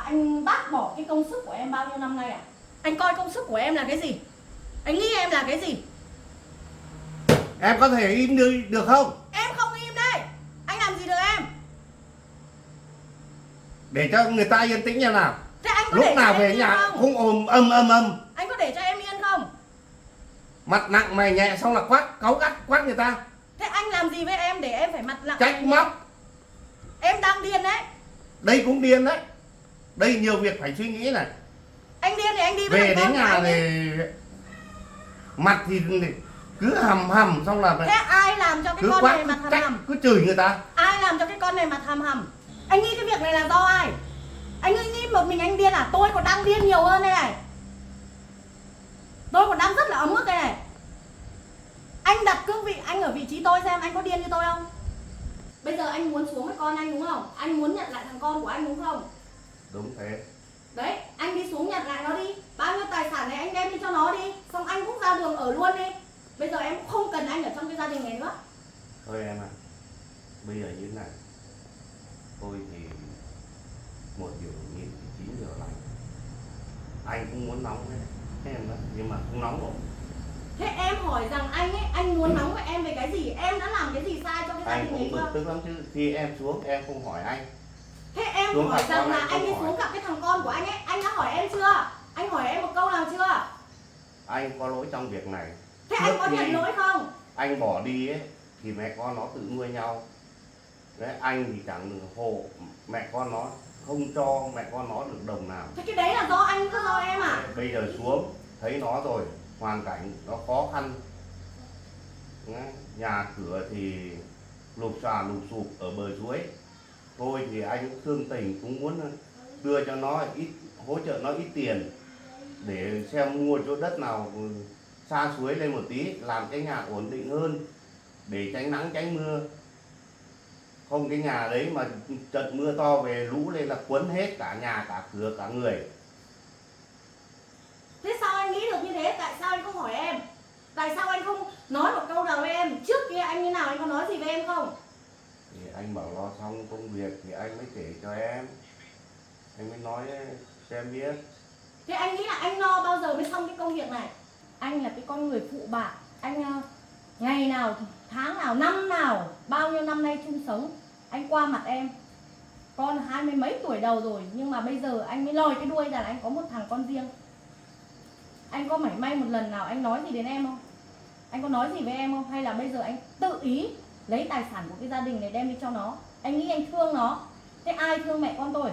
Speaker 3: anh bác bỏ cái công sức của em bao nhiêu năm nay à? Anh coi công sức của em là cái gì? Anh nghĩ em là cái gì?
Speaker 2: Em có thể im được không?
Speaker 3: Em không im đây. Anh làm gì được em?
Speaker 2: Để cho người ta yên tĩnh như nào.
Speaker 3: Thế anh có
Speaker 2: Lúc
Speaker 3: để
Speaker 2: nào
Speaker 3: cho
Speaker 2: về
Speaker 3: em
Speaker 2: nhà
Speaker 3: không?
Speaker 2: cũng ôm ầm.
Speaker 3: Anh có để cho em yên không?
Speaker 2: Mặt nặng mày nhẹ xong là cáu gắt quát người ta.
Speaker 3: Thế anh làm gì với em để em phải mặt nặng?
Speaker 2: Trách móc.
Speaker 3: Em đang điên đấy.
Speaker 2: Đây cũng điên đấy. Đây nhiều việc phải suy nghĩ này.
Speaker 3: Anh điên thì anh đi với
Speaker 2: Về
Speaker 3: thằng con
Speaker 2: đến
Speaker 3: của
Speaker 2: nhà
Speaker 3: anh đi.
Speaker 2: thì mặt thì cứ hầm xong là
Speaker 3: Thế ai làm cho cái
Speaker 2: cứ
Speaker 3: con
Speaker 2: quát
Speaker 3: này mặt
Speaker 2: cứ
Speaker 3: hầm
Speaker 2: trách
Speaker 3: hầm?
Speaker 2: cứ chửi người ta.
Speaker 3: Ai làm cho cái con này mặt hầm hầm? Anh nghĩ cái việc này là do ai? Anh nghĩ một mình anh điên à? Tôi còn đang điên nhiều hơn đây này. Tôi còn đang rất là ấm ức đây này. Anh đặt cương vị anh ở vị trí tôi xem anh có điên như tôi không? Bây giờ anh muốn xuống với con anh đúng không? Anh muốn nhận lại thằng con của anh đúng không?
Speaker 2: Đúng thế.
Speaker 3: Đấy, anh đi xuống nhận lại nó đi. Bao nhiêu tài sản này anh đem đi cho nó đi. Xong anh cũng ra đường ở luôn đi. Bây giờ em cũng không cần anh ở trong cái gia đình này nữa.
Speaker 2: Thôi em ạ, bây giờ như thế này, tôi thì một điều nhìn thì 9 giờ lành. Anh cũng muốn nóng với em đó, nhưng mà không nóng nổi.
Speaker 3: Thế em hỏi rằng anh ấy, anh muốn nóng với em về cái gì? Em đã làm cái gì sai cho cái gia
Speaker 2: Anh
Speaker 3: đình này
Speaker 2: cũng bực
Speaker 3: chưa?
Speaker 2: tức lắm chứ, khi em xuống em không hỏi anh.
Speaker 3: Thế em
Speaker 2: Xuống
Speaker 3: hỏi
Speaker 2: gặp
Speaker 3: rằng
Speaker 2: con
Speaker 3: là
Speaker 2: anh
Speaker 3: anh
Speaker 2: không
Speaker 3: đi
Speaker 2: hỏi.
Speaker 3: xuống gặp cái thằng con của anh ấy, anh đã hỏi em chưa? Anh hỏi em một câu nào chưa?
Speaker 2: Anh có lỗi trong việc này.
Speaker 3: Thế
Speaker 2: Trước
Speaker 3: anh có
Speaker 2: khi
Speaker 3: nhận lỗi không?
Speaker 2: anh bỏ đi ấy, thì mẹ con nó tự nuôi nhau. Đấy, anh thì chẳng hộ mẹ con nó, không cho mẹ con nó được đồng nào.
Speaker 3: Thế cái đấy là do anh chứ do em à?
Speaker 2: Bây giờ xuống thấy nó rồi, hoàn cảnh nó khó khăn. Đấy, nhà cửa thì lụp xà lụp sụp ở bờ suối. Thôi thì anh cũng thương tình, cũng muốn đưa cho nó ít, hỗ trợ nó ít tiền để xem mua chỗ đất nào xa suối lên một tí, làm cái nhà ổn định hơn để tránh nắng tránh mưa. Không cái nhà đấy mà trận mưa to về lũ lên là cuốn hết cả nhà, cả cửa, cả người.
Speaker 3: Thế sao anh nghĩ được như thế? Tại sao anh không hỏi em? Tại sao anh không nói một câu nào với em? Trước kia anh như nào, anh có nói gì với em không?
Speaker 2: Thì anh bảo lo xong công việc thì anh mới kể cho em. Anh mới nói cho em biết.
Speaker 3: Thế anh nghĩ là anh lo bao giờ mới xong cái công việc này? Anh là cái con người phụ bạc. Anh ngày nào, tháng nào, năm nào, bao nhiêu năm nay chung sống, anh qua mặt em. Con 20 mấy tuổi đầu rồi, nhưng mà bây giờ anh mới lòi cái đuôi ra là anh có một thằng con riêng. Anh có mảy may một lần nào anh nói gì đến em không? Anh có nói gì với em không? Hay là bây giờ anh tự ý lấy tài sản của cái gia đình này đem đi cho nó? Anh nghĩ anh thương nó. Thế ai thương mẹ con tôi?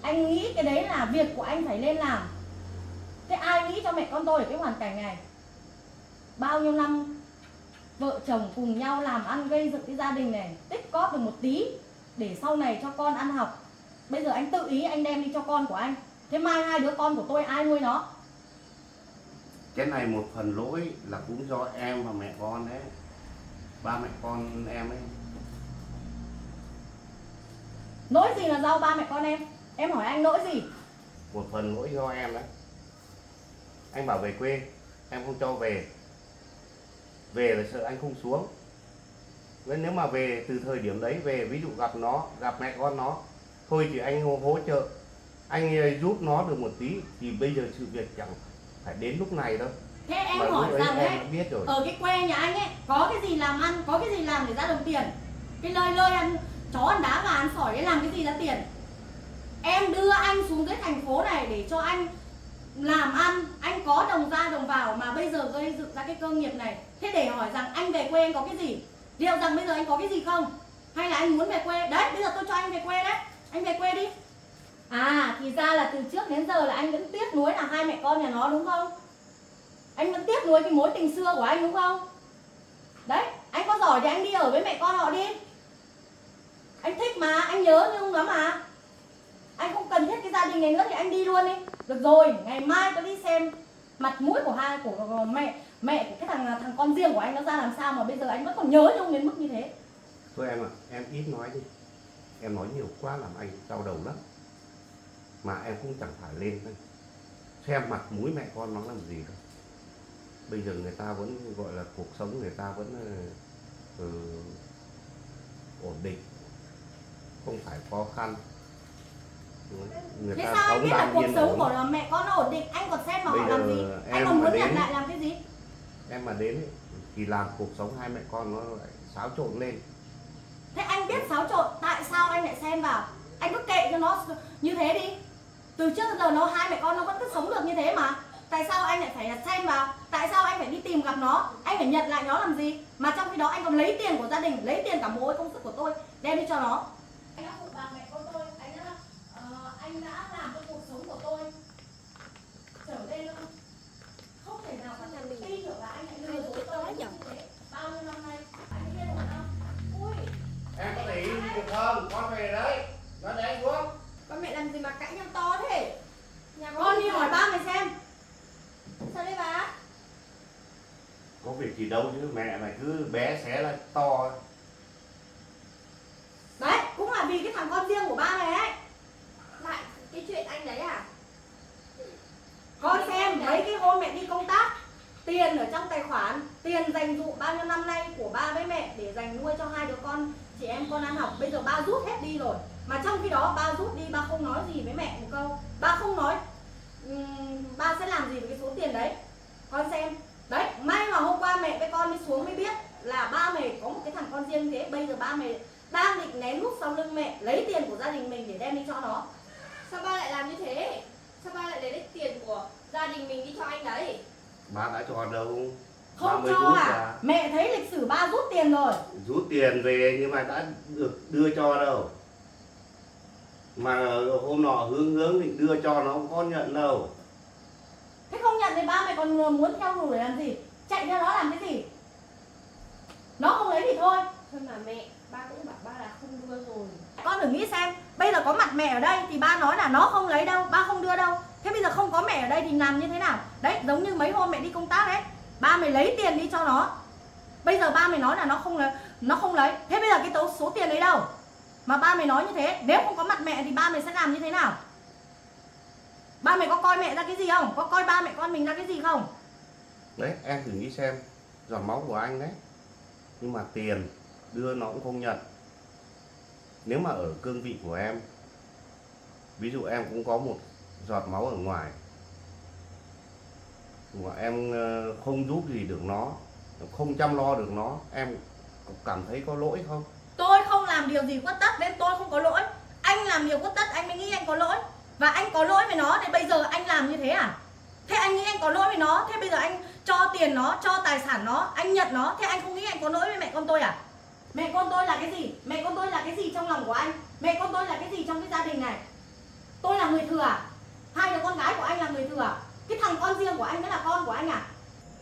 Speaker 3: Anh nghĩ cái đấy là việc của anh phải lên làm. Thế ai nghĩ cho mẹ con tôi ở cái hoàn cảnh này? Bao nhiêu năm vợ chồng cùng nhau làm ăn gây dựng cái gia đình này, tích cóp được một tí để sau này cho con ăn học. Bây giờ anh tự ý anh đem đi cho con của anh. Thế mai hai đứa con của tôi ai nuôi nó?
Speaker 2: Cái này một phần lỗi là cũng do em và mẹ con đấy. Ba mẹ con em ấy.
Speaker 3: Lỗi gì là do ba mẹ con em? Em hỏi anh lỗi gì?
Speaker 2: Một phần lỗi do em đấy. Anh bảo về quê, em không cho về. Về là sợ anh không xuống. Nên nếu mà về từ thời điểm đấy về, ví dụ gặp nó, gặp mẹ con nó, thôi thì anh hỗ trợ, anh giúp nó được một tí, thì bây giờ sự việc chẳng phải đến lúc này đâu.
Speaker 3: Thế em
Speaker 2: Mà lúc
Speaker 3: hỏi
Speaker 2: ấy
Speaker 3: rằng
Speaker 2: em
Speaker 3: ấy,
Speaker 2: đã biết rồi.
Speaker 3: ở cái quê nhà anh ấy có cái gì làm ăn, có cái gì làm để ra đồng tiền? Cái lơi ăn chó ăn đá gà ăn sỏi để làm cái gì ra tiền? Em đưa anh xuống dưới thành phố này để cho anh làm ăn, anh có đồng ra đồng vào mà bây giờ gây dựng ra cái cơ nghiệp này. Thế để hỏi rằng anh về quê anh có cái gì? Liệu rằng bây giờ anh có cái gì không? Hay là anh muốn về quê? Đấy, bây giờ tôi cho anh về quê đấy. Anh về quê đi. À, thì ra là từ trước đến giờ là anh vẫn tiếc nuối là hai mẹ con nhà nó đúng không? Anh vẫn tiếc nuối cái mối tình xưa của anh đúng không? Đấy, anh có giỏi thì anh đi ở với mẹ con họ đi. Anh thích mà, anh nhớ nhung lắm mà. Anh không cần thiết cái gia đình này nữa thì anh đi luôn đi. Được rồi, ngày mai tôi đi xem mặt mũi của mẹ của cái thằng con riêng của anh nó ra làm sao mà bây giờ anh vẫn còn nhớ nhung đến mức như thế.
Speaker 2: Thôi em ạ, em ít nói đi. Em nói nhiều quá làm anh đau đầu lắm. Mà em cũng chẳng phải lên thôi. Xem mặt mũi mẹ con nó làm gì đâu. Bây giờ người ta vẫn gọi là cuộc sống người ta vẫn ổn định, không phải khó khăn. Người
Speaker 3: Thế
Speaker 2: ta
Speaker 3: sao anh
Speaker 2: sống
Speaker 3: biết là
Speaker 2: đang
Speaker 3: cuộc
Speaker 2: yên
Speaker 3: sống
Speaker 2: ổn.
Speaker 3: của mẹ con nó ổn định, anh còn xem mà
Speaker 2: Bây
Speaker 3: họ
Speaker 2: giờ
Speaker 3: làm gì? Anh
Speaker 2: em
Speaker 3: còn
Speaker 2: mà
Speaker 3: muốn nhận
Speaker 2: đến-
Speaker 3: lại làm cái gì?
Speaker 2: Em mà đến ấy, thì làm cuộc sống hai mẹ con nó lại xáo trộn lên.
Speaker 3: Thế anh biết xáo trộn, tại sao anh lại xen vào? Anh cứ kệ cho nó như thế đi. Từ trước đến giờ hai mẹ con nó vẫn cứ sống được như thế mà. Tại sao anh lại phải xen vào? Tại sao anh phải đi tìm gặp nó? Anh phải nhận lại nó làm gì? Mà trong khi đó anh còn lấy tiền của gia đình, lấy tiền cả mồ hôi công sức của tôi đem đi cho nó. Anh đã phụ bạc mẹ con tôi, anh đã làm cho cuộc sống của tôi trở nên không thể nào có thể tin được là anh lại lừa dối tôi như thế. Bao nhiêu năm nay anh biết rồi không? Ui,
Speaker 2: Em có để ý được không? Con về đấy. Nó để anh xuống.
Speaker 3: con mẹ làm gì mà cãi nhau to thế?
Speaker 4: Nhà
Speaker 3: Con đi hỏi ba mày xem. Sao đấy bà?
Speaker 2: Có việc gì đâu chứ mẹ mày cứ bé xé là to.
Speaker 3: Đấy, cũng là vì cái thằng con riêng của ba mày ấy.
Speaker 4: lại cái chuyện anh đấy à?
Speaker 3: Con xem mấy cái hôm mẹ đi công tác, tiền ở trong tài khoản, tiền dành dụ bao nhiêu năm nay của ba với mẹ để dành nuôi cho hai đứa con, chị em con ăn học, bây giờ ba rút hết đi rồi. Mà trong khi đó ba rút đi, ba không nói gì với mẹ một câu. Ba không nói ba sẽ làm gì với cái số tiền đấy. Con xem. Đấy, may mà hôm qua mẹ với con đi xuống mới biết là ba mày có một cái thằng con riêng thế. Bây giờ ba mày đang định nén nút sau lưng mẹ, lấy tiền của gia đình mình để đem đi cho nó.
Speaker 4: Sao ba lại làm như thế? Sao ba lại lấy tiền của gia đình mình đi cho anh đấy?
Speaker 2: Ba đã cho đâu. Ba
Speaker 3: Không
Speaker 2: mới
Speaker 3: cho
Speaker 2: rút
Speaker 3: à?
Speaker 2: ra.
Speaker 3: Mẹ thấy lịch sử ba rút tiền rồi.
Speaker 2: Rút tiền về nhưng mà đã được đưa cho đâu. Mà hôm nọ hướng định đưa cho nó không có nhận đâu.
Speaker 3: Thế không nhận thì ba mày còn muốn theo đuổi để làm gì? Chạy theo nó làm cái gì? Nó không lấy thì thôi.
Speaker 4: Thôi mà mẹ, ba cũng bảo ba là không đưa rồi.
Speaker 3: Con thử nghĩ xem, bây giờ có mặt mẹ ở đây thì ba nói là nó không lấy đâu, ba không đưa đâu. Thế bây giờ không có mẹ ở đây thì làm như thế nào? Đấy, giống như mấy hôm mẹ đi công tác đấy, ba mày lấy tiền đi cho nó. Bây giờ ba mày nói là nó không lấy. Thế bây giờ cái số tiền đấy đâu? Mà ba mày nói như thế, nếu không có mặt mẹ thì ba mày sẽ làm như thế nào? Ba mày có coi mẹ ra cái gì không? Có coi ba mẹ con mình ra cái gì không?
Speaker 2: Đấy em thử nghĩ xem. Giọt máu của anh đấy. Nhưng mà tiền đưa nó cũng không nhận. Nếu mà ở cương vị của em, ví dụ em cũng có một giọt máu ở ngoài mà em không giúp gì được nó, không chăm lo được nó, em cảm thấy có lỗi không?
Speaker 3: Tôi không làm điều gì khuất tất nên tôi không có lỗi. Anh làm điều khuất tất anh mới nghĩ anh có lỗi. Và anh có lỗi với nó thì bây giờ anh làm như thế à? Thế anh nghĩ anh có lỗi với nó, thế bây giờ anh cho tiền nó, cho tài sản nó, anh nhận nó, thế anh không nghĩ anh có lỗi với mẹ con tôi à? Mẹ con tôi là cái gì? Mẹ con tôi là cái gì trong lòng của anh? Mẹ con tôi là cái gì trong cái gia đình này? Tôi là người thừa à? Hai đứa con gái của anh là người thừa à? Cái thằng con riêng của anh mới là con của anh à?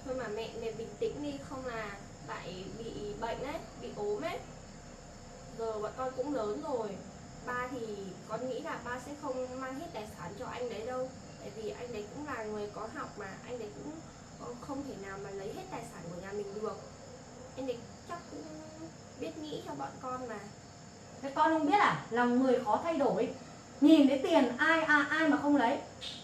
Speaker 4: Thôi mà mẹ bình tĩnh đi, không là lại bị bệnh đấy, bị ốm ấy. Giờ bọn con cũng lớn rồi. Ba thì con nghĩ là ba sẽ không mang hết tài sản cho anh đấy đâu. Tại vì anh đấy cũng là người có học mà, anh đấy cũng không thể nào mà lấy hết tài sản của nhà mình được. Anh đấy chắc cũng biết nghĩ cho bọn con mà.
Speaker 3: Thế con không biết à? Lòng người khó thay đổi. Nhìn thấy tiền ai mà không lấy.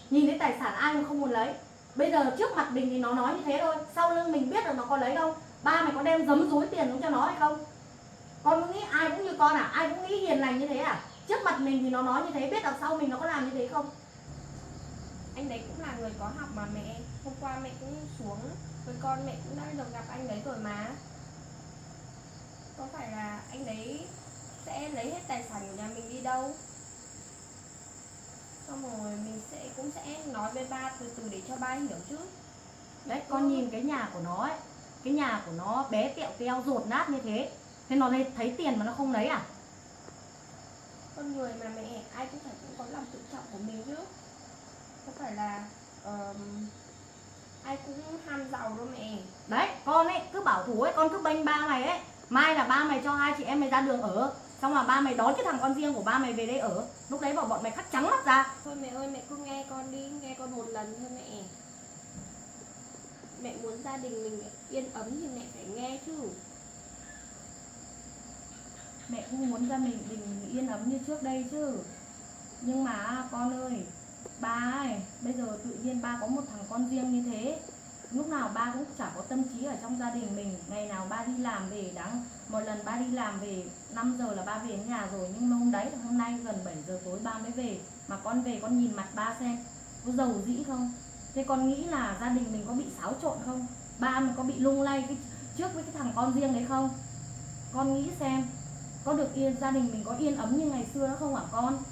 Speaker 3: Nhìn thấy tài sản ai mà không muốn lấy. Bây giờ trước mặt mình thì nó nói như thế thôi, sau lưng mình biết được nó có lấy không? Ba mày có đem giấm dúi tiền xuống cho nó hay không? Con cũng nghĩ ai cũng như con à? Ai cũng nghĩ hiền lành như thế à? Trước mặt mình thì nó nói như thế, biết đằng sau mình nó có làm như thế không?
Speaker 4: Anh đấy cũng là người có học mà mẹ. Hôm qua mẹ cũng xuống với con, mẹ cũng đã được gặp anh đấy rồi mà. Có phải là anh đấy sẽ lấy hết tài sản của nhà mình đi đâu. xong rồi mình cũng sẽ nói với ba từ từ để cho ba hiểu chứ.
Speaker 3: Đấy, con nhìn cái nhà của nó ấy, cái nhà của nó bé tẹo teo dột nát như thế, thế nó lấy thấy tiền mà nó không lấy à?
Speaker 4: Con người mà mẹ, ai cũng phải cũng có lòng tự trọng của mình chứ, không phải là ai cũng ham giàu đâu mẹ.
Speaker 3: Đấy, con ấy cứ bảo thủ ấy, con cứ bênh ba mày ấy, mai là ba mày cho hai chị em mày ra đường ở, xong là ba mày đón cái thằng con riêng của ba mày về đây ở, lúc đấy bảo bọn mày cắt trắng mắt ra.
Speaker 4: Thôi mẹ ơi, mẹ cứ nghe con đi, nghe con một lần thôi mẹ. Mẹ muốn gia đình mình yên ấm thì mẹ phải nghe chứ.
Speaker 3: Mẹ cũng muốn gia đình yên ấm như trước đây chứ, nhưng mà con ơi, ba ấy, bây giờ tự nhiên ba có một thằng con riêng như thế, lúc nào ba cũng chả có tâm trí ở trong gia đình mình. Ngày nào ba đi làm về, đáng một lần ba đi làm về 5 giờ là ba về đến nhà rồi, nhưng mà hôm nay gần 7 giờ tối ba mới về. Mà con về con nhìn mặt ba xem có giàu dĩ không, thế con nghĩ là gia đình mình có bị xáo trộn không, ba mình có bị lung lay trước với cái thằng con riêng đấy không? Con nghĩ xem có được yên, gia đình mình có yên ấm như ngày xưa nữa không hả con?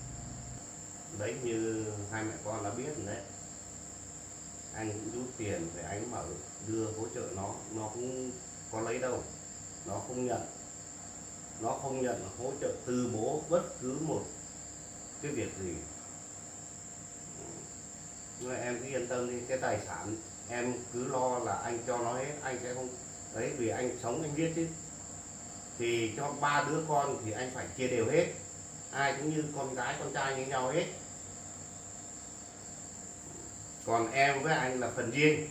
Speaker 2: Đấy, như hai mẹ con đã biết rồi đấy, anh cũng rút tiền để anh bảo đưa hỗ trợ nó cũng có lấy đâu, nó không nhận hỗ trợ từ bố bất cứ một cái việc gì. Nhưng mà em cứ yên tâm đi, cái tài sản em cứ lo là anh cho nó hết, anh sẽ không đấy, vì anh sống anh biết chứ. Thì cho 3 đứa con thì anh phải chia đều hết, ai cũng như con gái con trai như nhau hết. Còn em với anh là phần riêng,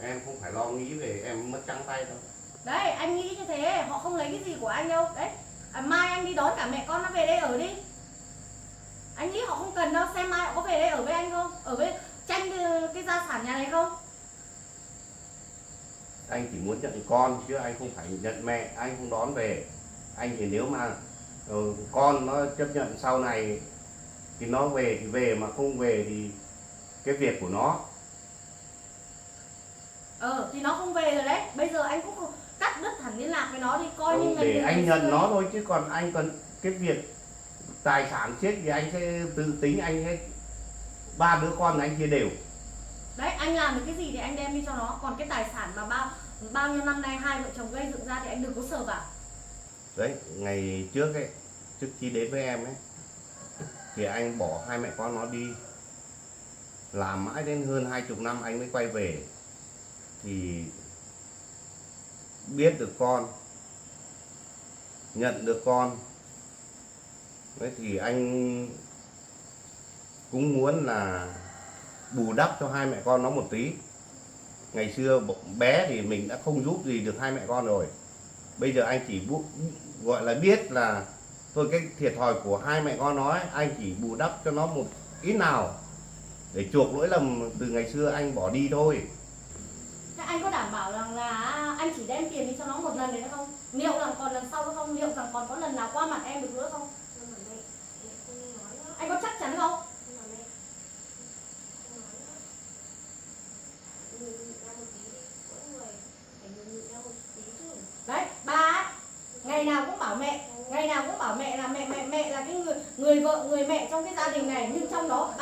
Speaker 2: em không phải lo nghĩ về em mất trắng tay đâu.
Speaker 3: Đấy, anh nghĩ như thế, họ không lấy cái gì của anh đâu. Đấy, mai anh đi đón cả mẹ con nó về đây ở đi. Anh nghĩ họ không cần đâu, xem mai họ có về đây ở với anh không? Ở với tranh cái gia sản nhà này không?
Speaker 2: Anh chỉ muốn nhận con chứ anh không phải nhận mẹ, anh không đón về. Anh thì nếu mà con nó chấp nhận sau này thì nó về thì về, mà không về thì cái việc của nó.
Speaker 3: Thì nó không về rồi đấy. Bây giờ anh cũng không, cắt đứt hẳn liên lạc với nó đi, coi như
Speaker 2: Để anh nhận nó thôi, chứ còn anh cần cái việc tài sản chết thì anh sẽ tự tính, anh sẽ 3 đứa con anh chia đều.
Speaker 3: Đấy, anh làm được cái gì thì anh đem đi cho nó. Còn cái tài sản mà bao nhiêu năm nay hai vợ chồng gây dựng ra thì anh đừng có sờ vào.
Speaker 2: Đấy, ngày trước ấy, trước khi đến với em ấy, thì anh bỏ hai mẹ con nó đi làm mãi đến hơn 20 năm anh mới quay về, thì biết được con, nhận được con. Đấy, thì anh cũng muốn là bù đắp cho hai mẹ con nó một tí. Ngày xưa bé thì mình đã không giúp gì được hai mẹ con rồi, bây giờ anh chỉ gọi là biết là thôi cái thiệt thòi của hai mẹ con nó ấy, anh chỉ bù đắp cho nó một ít nào để chuộc lỗi lầm từ ngày xưa anh bỏ đi thôi.
Speaker 3: Thế anh có đảm bảo rằng là anh chỉ đem tiền đi cho nó một lần đấy không? Liệu rằng còn lần sau không? Liệu rằng còn có lần nào qua mặt em được nữa không? Anh có chắc chắn không? Đấy, ba ấy, ngày nào cũng bảo mẹ là mẹ là cái người vợ, người mẹ trong cái gia đình này, nhưng trong đó